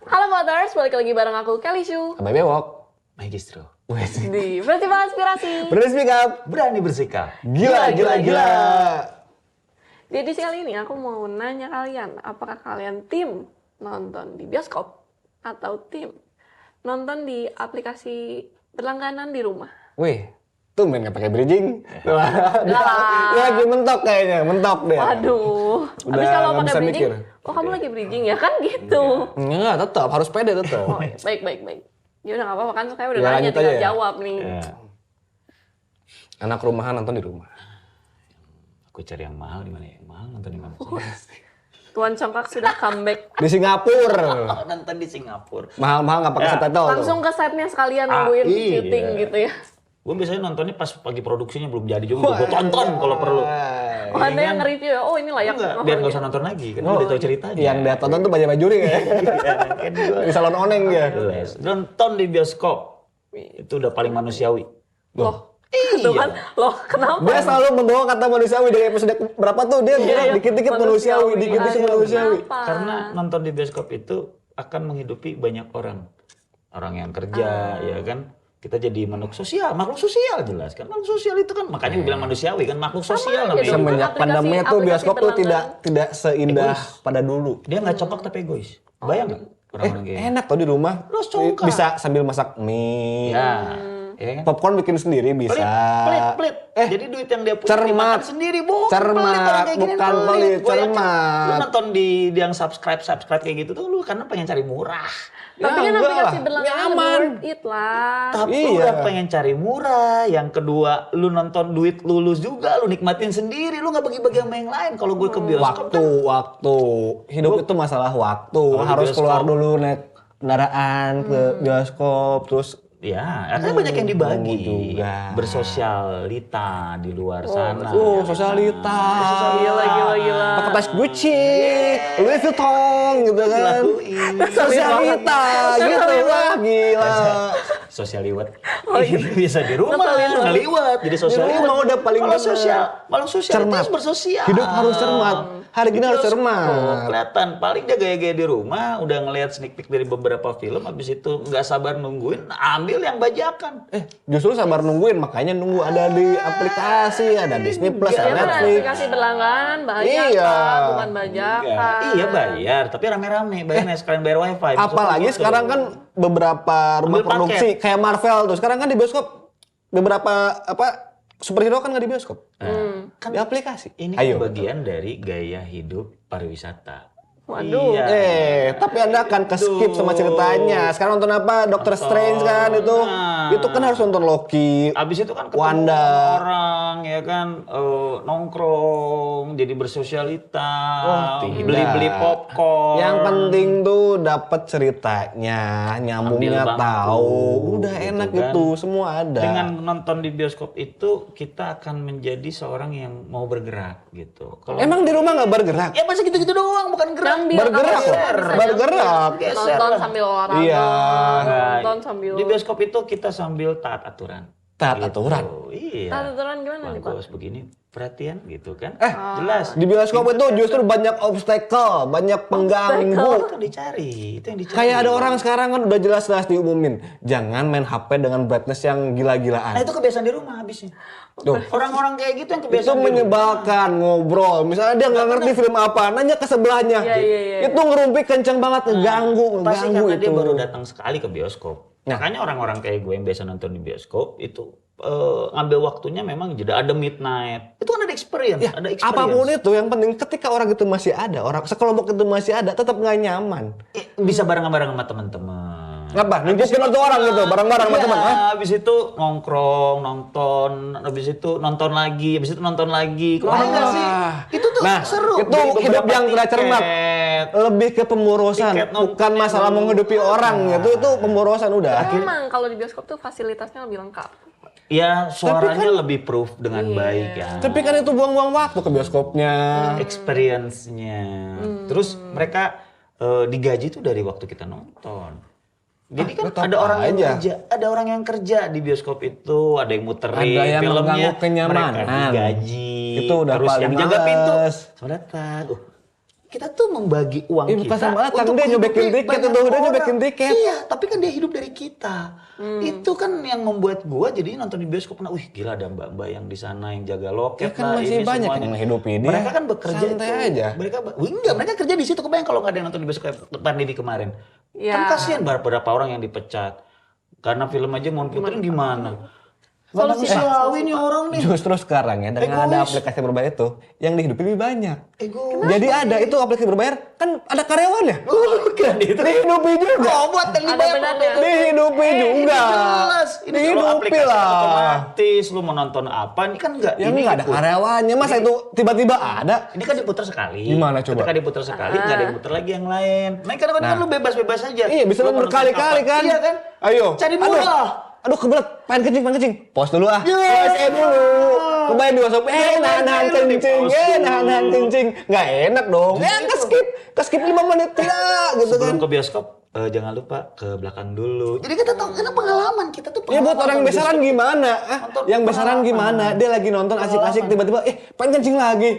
Halo Butters, balik lagi bareng aku Kelly Shu Sampai bewok. Magistro. di Festival Inspirasi. Berani speak up. Berani bersikap. Gila. Di edisi kali ini aku mau nanya kalian, apakah kalian tim nonton di bioskop atau tim nonton di aplikasi berlangganan di rumah? Wih, tumben nggak pakai bridging. Dia lagi mentok kayaknya, mentok deh. Waduh, Udah habis kalau nggak pakai bisa bridging, mikir. oh kamu lagi bridging ya kan gitu. Enggak, tetap harus pede tetap. Oh iya, baik. Ya udah nggak apa-apa kan, saya udah Ya, nanya, lanjut tinggal aja ya. jawab nih. Ya, Anak rumahan nonton di rumah. aku cari yang mahal di mana ya? Yang mahal nonton di mana? Tuan Congkak sudah comeback. Di Singapura. Oh, nonton di Singapura. Mahal-mahal nggak pakai Ya. subtitle. Langsung ke setnya sekalian nungguin iya. syuting gitu ya. Gue biasanya nontonnya pas pagi produksinya belum jadi juga. Gue tonton kalau perlu. Oh, ada yang nge-review ya, oh ini layak. Enggak, biar nggak usah nonton lagi. Kan udah tahu ceritanya. Yang dia tonton tuh baju-bajuri ya. Iya, kan gua. Di salon oneng ya. Jelas. Nonton di bioskop. Itu udah paling manusiawi. Loh, tuh kan, loh kenapa? Dia selalu membawa kata manusiawi dari episode berapa tuh dia bilang Iya. dikit-dikit manusiawi, dikit-dikit Aduh, manusiawi. kenapa? Karena nonton di bioskop itu akan menghidupi banyak orang. Orang yang kerja, ya kan. Kita jadi makhluk sosial jelas kan. Makhluk sosial itu kan, makanya bilang manusiawi kan, makhluk sosial aja namanya. dong. Semenjak Aplikasi- pandemi tuh aplikasi bioskop tuh berlangganan. tidak seindah Egois. pada dulu. Dia nggak congkak tapi egois. Bayang nggak orang-orang kayak gitu? Enak tuh di rumah. Terus congkak. Bisa sambil masak mie. Ya kan? Popcorn bikin sendiri bisa. Pelit. Jadi duit yang dia punya cermat. dimakan sendiri, bukan Cermat, pelit orang kayak gini, bukan pelit, Gua yakin cermat. Lu nonton di yang subscribe kayak gitu tuh lu karena pengen cari murah. Tapi kan enggak aplikasi lah. berlangganan Nyaman. lebih worth it lah. Tapi Iya. udah pengen cari murah. Yang kedua, lu nonton duit lulus juga, lu nikmatin sendiri, lu nggak bagi-bagi sama yang lain. Kalau gue ke bioskop Waktu. Hidup itu masalah waktu. Kalau di Harus bioskop. keluar dulu naik kendaraan ke bioskop, terus ya, akhirnya banyak yang dibagi. nunggu juga. Bersosialita di luar sana. sosialita. Gila. Pakai tas Gucci, Louis Vuitton gitu kan. Dilakuin. Sosialita gitu lah, gila. Sosialiwat. Bisa di rumah, ngeliwat. Jadi sosialiwat. rumah udah paling Kalau bener. sosial itu Cermat. harus bersosial. Hidup harus cermat. Hari gini harus Bioskop, cermat. Kelihatan. Paling dia gaya-gaya di rumah, udah ngelihat sneak peek dari beberapa film, habis itu nggak sabar nungguin, ambil yang bajakan. Justru sabar nungguin, makanya nunggu ada di aplikasi, ada Disney Plus, Ya ada kan Netflix. aplikasi berlangganan bayar Iya. Pak, bukan bajakan. Iya bayar, tapi rame-rame. Bayarnya sekalian bayar wifi. Apalagi sekarang kan beberapa rumah Ambil paket. produksi kayak Marvel tuh, sekarang kan di bioskop beberapa superhero kan nggak di bioskop, Kan di aplikasi. ini Ayo. bagian dari gaya hidup pariwisata. Waduh. Iya. Tapi Anda akan ke-skip sama ceritanya. Sekarang nonton apa? Doctor Strange kan itu. Nah. Itu kan harus nonton Loki. Abis itu kan ketemu Wanda. sama orang, ya kan, nongkrong, jadi bersosialita, tidak. beli-beli popcorn. Yang penting tuh dapat ceritanya, nyambungnya Ambil bangku, tahu. Udah gitu enak kan. gitu, semua ada. Dengan nonton di bioskop itu kita akan menjadi seorang yang mau bergerak gitu. Kalau Emang di rumah nggak bergerak? ya masa gitu-gitu doang, bukan gerak. Bergerak Kamu loh, bisa bergerak. nonton sambil olahraga. Iya. Nonton sambil. Di bioskop itu kita sambil taat aturan. Taat Gitu. aturan? Iya. Taat aturan gimana nih, Pak? Bagus begini, perhatian gitu kan. Jelas. Di bioskop itu justru banyak obstacle, banyak pengganggu. Itu dicari, itu yang dicari. Kayak ada orang sekarang kan udah jelas-jelas diumumin, jangan main HP dengan brightness yang gila-gilaan. Nah itu kebiasaan di rumah habisnya. Tuh. Orang-orang kayak gitu yang Itu kebiasaan di rumah. menyebalkan ngobrol. Misalnya dia nggak ngerti film apa, nanya ke sebelahnya. Iya. Itu ngerumpi kenceng banget, ngeganggu, Pasti ngeganggu karena itu. dia baru datang sekali ke bioskop. Nah. Makanya orang-orang kayak gue yang biasa nonton di bioskop itu ngambil waktunya memang jeda, ada midnight. Itu kan ada experience, Ya, ada experience. apapun itu, yang penting ketika orang itu masih ada, orang sekelompok itu masih ada, tetap nggak nyaman. Bisa bareng-bareng sama teman-teman. Ngapa? Nunjukin itu orang gitu, bareng-bareng sama Iya, teman. Hah? habis itu nongkrong, nonton, habis itu nonton lagi, habis itu nonton lagi. Kebayang nggak sih? Itu tuh Nah, seru. itu Beli hidup beberapa yang tidak cermat. tiket. Lebih ke pemborosan, Tiket nonton bukan masalah yang- menghidupi orang gitu. Itu pemborosan udah. Memang kalau di bioskop tuh fasilitasnya lebih lengkap. Ya, suaranya lebih proof dengan baik ya. Tapi kan itu buang-buang waktu ke bioskopnya. Experience-nya. Terus mereka digaji tuh dari waktu kita nonton. Jadi kan tetap ada orang yang aja. kerja, ada orang yang kerja di bioskop itu, ada yang muterin Ada yang filmnya, mengganggu kenyamanan. mereka digaji, Itu udah terus paling yang jaga pintu, males. selamat datang. Kita tuh membagi uang kita bukan sama datang, untuk dia nyobekin menghidupi tiket, banyak itu dia orang. nyobekin tiket. Iya, tapi kan dia hidup dari kita. Itu kan yang membuat gua jadi nonton di bioskop, wih gila ada mbak-mbak yang di sana yang jaga loket Ya kan lah, masih ini banyak semuanya. yang menghidupi dia. Mereka kan bekerja Santai itu. aja. Mereka kerja di situ. Kebayang kalau nggak ada yang nonton di bioskop kayak pandemi kemarin. Ya. Kan kasihan beberapa orang yang dipecat. Karena film aja mau puterin gimana? Manusiawi nih orang nih. Justru sekarang ya dengan ada Egois. aplikasi berbayar itu yang dihidupi lebih banyak. Ego. Jadi ada itu aplikasi berbayar kan ada karyawannya. Bukan itu. Dihidupi juga. Robot yang Ada dibayar benarnya. Dihidupi juga. Jelas. Ini kalau Dihidupi aplikasi lah. otomatis lu mau nonton apa ini kan enggak. Ya ini nggak ada karyawannya, masa itu tiba-tiba ada? Ini kan diputar sekali. Gimana coba? Ketika diputar sekali, nggak ada yang putar lagi yang lain. Nah, kadang-kadang kan lu bebas-bebas aja. Iya, bisa Lu lu mau nonton berkali-kali apa. kan? Iya kan? Ayo. Cari murah. Aduh kebelet, pengen kencing. Pause dulu ah. Ya. PSE dulu. Kebayang di WhatsApp, nahan kencing, nahan kencing. Nggak enak dong. Ke-skip 5 menit tidak gitu kan. Sebelum ke bioskop, jangan lupa ke belakang dulu. Jadi kita tahu karena pengalaman kita tuh. Ya buat orang yang besaran gimana? Nonton Yang besaran pengalaman. gimana? Dia lagi nonton asik-asik tiba-tiba pengen kencing lagi.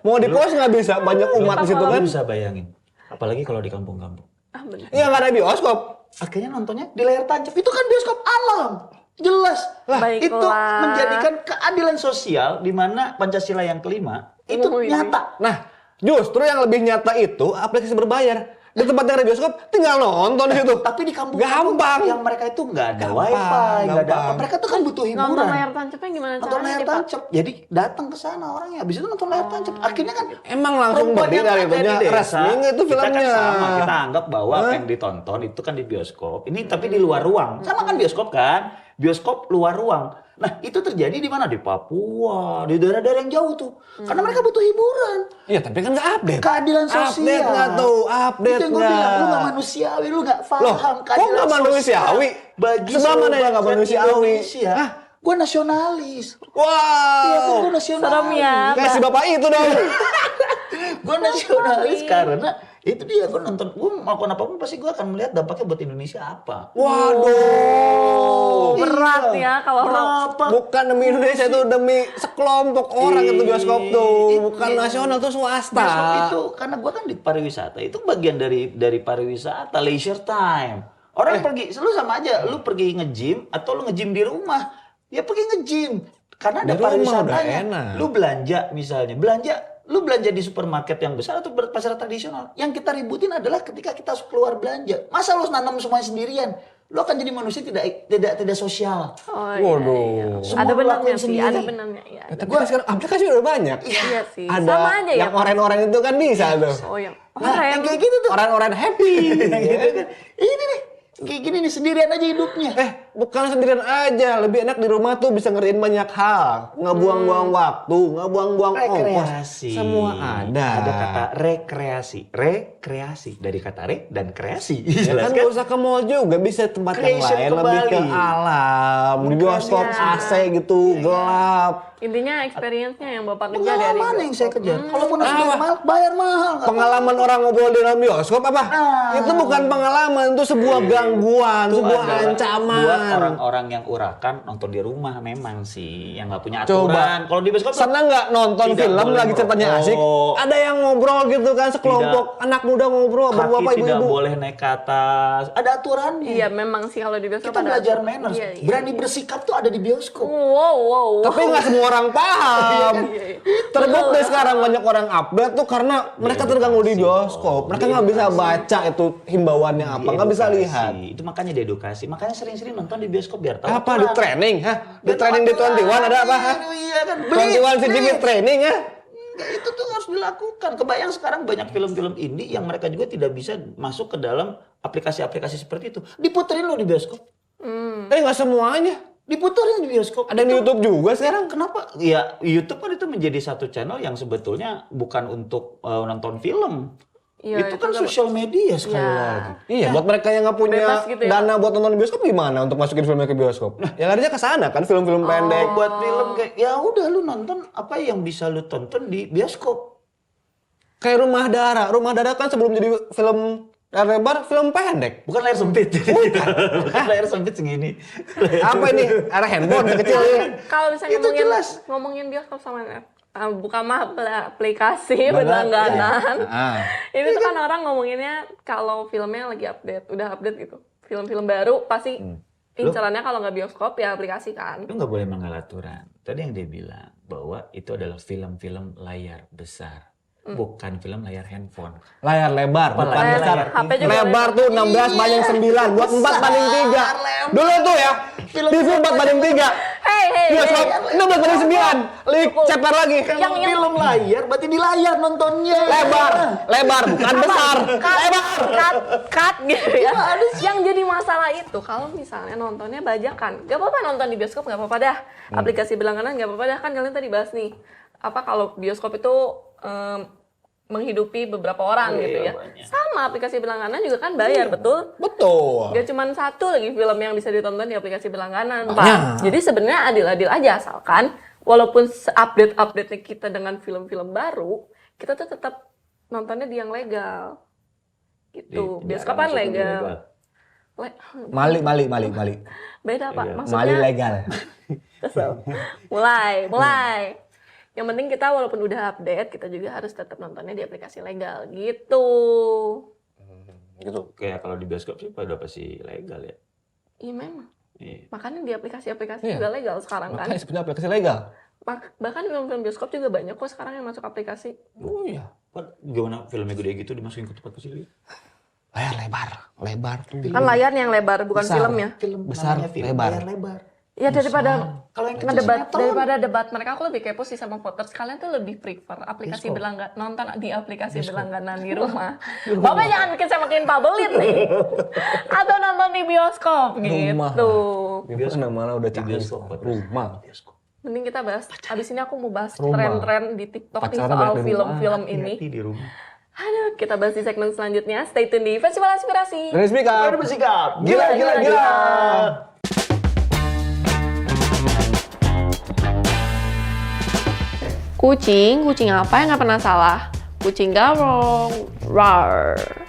Mau di pause nggak bisa, banyak umat di situ Lu kan. bisa bayangin. Apalagi kalau di kampung-kampung. Ah, bener. Iya nggak ada bioskop. Akhirnya nontonnya di layar tancap. Itu kan bioskop alam. Jelas. Baiklah. Itu menjadikan keadilan sosial di mana Pancasila yang kelima itu Oh, ini. nyata. Nah, justru yang lebih nyata itu aplikasi berbayar. Di tempat yang ada bioskop, tinggal nonton di situ. Tapi di kampung Gampang. yang mereka itu nggak ada Gampang, wifi, nggak ada apa. gampang. Mereka tuh kan butuh hiburan. Nonton layar tancapnya gimana Nonton caranya layar nih, Pak? tancap. Jadi datang ke sana orangnya. Habis itu nonton layar tancap. Akhirnya kan Emang langsung perempuan berdiri yang dari ada itunya di desa, resmi nggak itu filmnya? Kita kan sama, kita anggap bahwa apa yang ditonton itu kan di bioskop. Ini tapi di luar ruang. Sama kan bioskop kan? Bioskop luar ruang. Nah, itu terjadi di mana? Di Papua, di daerah-daerah yang jauh tuh. Karena mereka butuh hiburan. Iya, tapi kan nggak update. Keadilan sosial. Update nggak tuh? Update Itu yang gue bilang, nggak? lu nggak manusiawi, lu nggak paham. Loh, kok keadilan nggak manusiawi? sosial Bagi Sebelah mana yang nggak seluruh manusiawi? Indonesia. Hah? Gue nasionalis. Iya, Wow. gue nasionalis. Serem ya. Kayak si bapak itu dong. Gue nasionalis karena itu dia, gue nonton, gue melakukan apapun pasti gue akan melihat dampaknya buat Indonesia apa. Waduh. Berat ya kalau Berapa? Bukan demi Indonesia itu demi sekelompok orang itu bioskop tuh. Bukan nasional tuh swasta. Bioskop itu karena gue kan di pariwisata, itu bagian dari pariwisata, leisure time. Orang pergi, lu sama aja, lu pergi nge-gym atau lu nge-gym di rumah, ya pergi nge-gym. Karena ada Di rumah udah pariwisatanya. enak. Lu belanja misalnya, lu belanja di supermarket yang besar atau pasar tradisional. Yang kita ributin adalah ketika kita keluar belanja. Masa lu nanam semuanya sendirian? Lu akan jadi manusia tidak sosial. Oh, Waduh. iya. Semua Ada benarnya lakuin sih, sendiri. ada benarnya ya. Ya, tapi kan sekarang aplikasi udah banyak. Iya sih. Ada Sama aja ya. yang oren-oren itu kan bisa tuh. Oh, yang Nah, yang kayak gitu tuh. Oren-oren happy. Gitu kan. Ini nih, kayak gini nih sendirian aja hidupnya. Bukan sendirian aja, lebih enak di rumah tuh bisa ngerjain banyak hal. Ngebuang-buang waktu, ngebuang-buang ongkos. Rekreasi. Semua ada. Ada kata rekreasi. Rekreasi dari kata re dan kreasi. Ya kan Jelas gak usah ke mall juga, bisa tempat yang Creation lain, lebih ke kembali. alam. Di bioskop AC gitu, gelap. intinya experience-nya yang Bapak kejar dari Pengalaman yang saya kejar. Kalaupun harus Ah. bayar mahal. nggak Pengalaman orang ngobrol di dalam bioskop apa? Itu bukan pengalaman, itu sebuah gangguan, Itu sebuah adalah ancaman. Buat orang-orang yang urakan nonton di rumah memang sih yang nggak punya aturan. Coba. Kalau di bioskop Senang nggak nonton Tidak film boleh lagi ceritanya merokok. asik? Ada yang ngobrol gitu kan, sekelompok anak muda ngobrol, kaki bapak tidak ibu-ibu. boleh naik ke atas. Ada aturannya. Iya, memang sih kalau di bioskop Kita ada belajar aturan. manners. Iya, iya. Berani bersikap tuh ada di bioskop. Wow. Tapi nggak semua orang paham. Iya, Terbukti sekarang banyak orang update tuh karena mereka terganggu di bioskop. Mereka nggak bisa baca itu himbauannya apa, nggak bisa Diedukasi. lihat. Itu makanya diedukasi. Makanya sering-sering nonton di bioskop biar tahu. Apa di aturan. training? Hah? Di Biar training di tahu aturan. 21 ada apa? Hah? Iya kan. 21 CGV training ya? Ya, itu tuh harus dilakukan. Kebayang sekarang banyak film-film indie yang mereka juga tidak bisa masuk ke dalam aplikasi-aplikasi seperti itu. Diputerin loh di bioskop. Nggak semuanya. Diputerin di bioskop. Ada di YouTube juga sekarang. Kenapa? Ya YouTube kan itu menjadi satu channel yang sebetulnya bukan untuk nonton film. Iya, itu itu kan kan- sosial media sekali Iya. lagi. Iya, buat mereka yang nggak punya Bebas gitu ya, dana buat nonton di bioskop gimana untuk masukin filmnya ke bioskop? Yang adanya ke sana kan film-film pendek. Buat film kayak ya udah lu nonton apa yang bisa lu tonton di bioskop. Kayak Rumah Dara. Rumah Dara kan sebelum jadi film Layar lebar film pendek. Bukan layar sempit. Bukan layar sempit segini. Apa ini? Ada handphone kecil ini. Kalau misalnya Itu jelas. ngomongin bioskop sama buka mah aplikasi berlangganan. Ini tuh kan orang ngomonginnya kalau filmnya lagi update, udah update gitu. Film-film baru pasti incerannya kalau nggak bioskop ya aplikasi kan. Lu nggak boleh mengalah aturan. Tadi yang dia bilang bahwa itu adalah film-film layar besar. Bukan film layar handphone. Layar lebar, bukan Layar besar. HP juga Lebar tuh 16 banding 9, buat 4 banding 3. Dulu tuh ya, TV 4 banding 3. Hey, Bioskop 16 banding 9. Lik ceper lagi. Yang Film layar berarti di layar nontonnya. Lebar, bukan besar. cut gitu ya. Yang jadi masalah itu kalau misalnya nontonnya bajakan, nggak apa-apa nonton di bioskop nggak apa-apa dah. Aplikasi berlangganan nggak apa-apa dah, kan kalian tadi bahas nih. Apa kalau bioskop itu menghidupi beberapa orang gitu ya. Banyak. Sama aplikasi berlangganan juga kan bayar, betul? Betul. Gak cuma satu lagi film yang bisa ditonton di aplikasi berlangganan, Banyak. Pak. Jadi sebenarnya adil-adil aja, asalkan walaupun update-update kita dengan film-film baru, kita tuh tetap nontonnya di yang legal. Gitu. Bioskop kan legal. Mali. Beda, Pak. Iya. Mali Maksudnya legal. kesel. Mulai. Yang penting kita walaupun udah update, kita juga harus tetap nontonnya di aplikasi legal gitu. Gitu. Kayak kalau di bioskop sih pada pasti legal ya. Iya memang. Iya. Makanya di aplikasi-aplikasi Iya. juga legal sekarang kan. Makanya sebenarnya aplikasi legal. Bahkan film-film bioskop juga banyak kok sekarang yang masuk aplikasi. Oh iya. Pak, gimana filmnya gede gitu dimasukin ke tempat kecil? Layar lebar tuh. Kan layar yang lebar, bukan Besar. filmnya. Film Besar, namanya film lebar. layar lebar. Ya daripada Kalau yang kecil ngedebat sinetron. daripada debat mereka, aku lebih kepo sih sama voters. Kalian tuh lebih prefer aplikasi Bioskop. berlangganan, nonton di aplikasi berlangganan di rumah. Bapak jangan bikin saya makin pabelit nih. Atau nonton di bioskop Rumah. gitu. Di mana udah canggih. bioskop. Rumah. Bioskop. Mending kita bahas. Abis ini aku mau bahas Rumah. tren-tren di TikTok nih Pacaran soal banyak di film-film ini. Hati di rumah. Aduh, kita bahas di segmen selanjutnya. Stay tune di Festival Aspirasi. Dari Speak Up. Ayo bersikap. Gila. Kucing apa yang nggak pernah salah? Kucing garong. Rar.